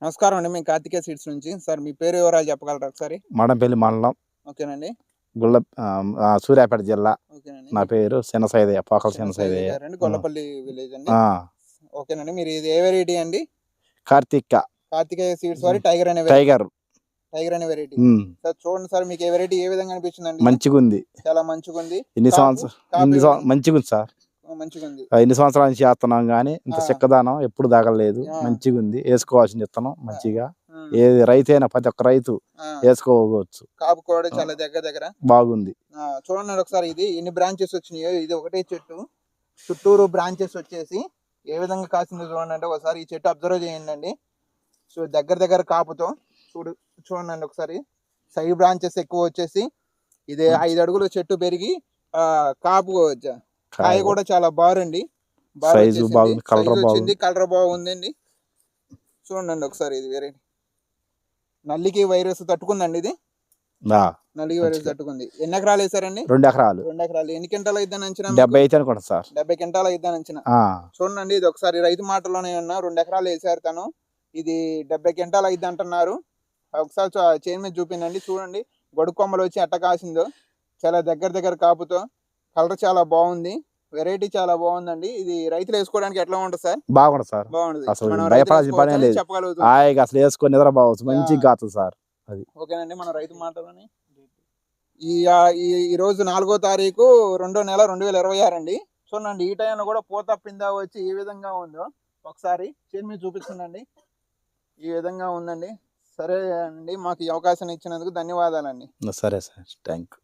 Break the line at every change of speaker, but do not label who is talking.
నమస్కారం అండి. మేము కార్తికేయ సీడ్స్ నుంచి. సార్ మీ పేరు వివరాలు చెప్పగలరా ఒకసారి?
మడంపల్లి మండలం
ఓకేనండి.
సూర్యాపేట జిల్లా.
ఓకేనండి.
నా పేరు శనసైదయ్య, పోకల
శనసైదయ్య
శనసైదయ్య.
గారండి, గొల్లపల్లి విలేజ్ అండి. ఓకేనండి. మీరు ఇది ఏ వెరైటీ అండి? కార్తికేయ సీడ్స్ వారి టైగర్ అనే వెరైటీ. సార్ చూడండి సార్, మీకు ఏ వెరైటీ ఏ విధంగా అనిపించిందండి?
మంచిగా ఉంది,
చాలా మంచిగా ఉంది.
మంచిగా ఉంది సార్.
మంచిగా ఉంది.
ఎన్ని సంవత్సరాల నుంచి చేస్తున్నాం కానీ ఇంత చెక్కదానం ఎప్పుడు దాగలేదు. మంచిగా ఉంది, వేసుకోవాల్సిన విత్తనం మంచిగా. ఏది రైతు అయినా ప్రతి ఒక్క రైతు వేసుకోవచ్చు.
కాపు కూడా చాలా దగ్గర
బాగుంది.
చూడండి ఒకసారి, ఇది ఎన్ని బ్రాంచెస్ వచ్చినాయో. ఇది ఒకటే చెట్టు, చుట్టూరు బ్రాంచెస్ వచ్చేసి ఏ విధంగా కాసిందో చూడండి. అంటే ఒకసారి ఈ చెట్టు అబ్జర్వ్ చేయండి అండి. సో దగ్గర కాపుతో చూడండి ఒకసారి. సైడ్ బ్రాంచెస్ ఎక్కువ వచ్చేసి ఇది 5 అడుగుల చెట్టు పెరిగి కాపు కాయ కూడా చాలా బాగుంది. కలర్ బాగుందండి. చూడండి ఒకసారి, ఇది వేరే నల్లికి వైరస్ తట్టుకుందండి. ఇది నల్లికి వైరస్ తట్టుకుంది. ఎన్ని ఎకరాలు వేసారండి?
2 ఎకరాలు.
2 ఎకరాలు. ఎన్ని క్వింటాలు అయిద్దాని అంచనా?
70 అయితే అనుకుంటా సార్.
70 క్వింటాలు అయిద్దాని అంచనా. చూడండి, ఇది ఒకసారి రైతు మాటలోనే ఉన్నా. 2 ఎకరాలు వేసారు తను. ఇది 70 క్వింటాలు అయిద్ది అంటున్నారు. ఒకసారి చేను మీద చూపిందండి. చూడండి గొడుగు కొమ్మలు వచ్చి ఎట్ట కాసిందో. చాలా దగ్గర కాపుతో కలర్ చాలా బాగుంది. వెరైటీ చాలా బాగుందండి. ఇది రైతులు వేసుకోవడానికి ఎట్లా ఉంటుంది సార్?
బాగుంటుంది సార్.
బాగుంది.
చెప్పగలుగుతాం. అసలు వేసుకొని నిద్రపోవచ్చు, మంచిగా కాదు సార్. అది
ఓకేనండి. మన రైతు మాటలోని ఈ రోజు 4వ తారీఖు 2వ నెల 2026 అండి. చూడండి, ఈ టైంలో కూడా పూత పిందా వచ్చి ఏ విధంగా ఉందో ఒకసారి చేను మీద చూపిస్తుందండి. ఈ విధంగా ఉందండి. సరే అండి, మాకు ఈ అవకాశం ఇచ్చినందుకు ధన్యవాదాలండి.
సరే సార్, థ్యాంక్ యూ.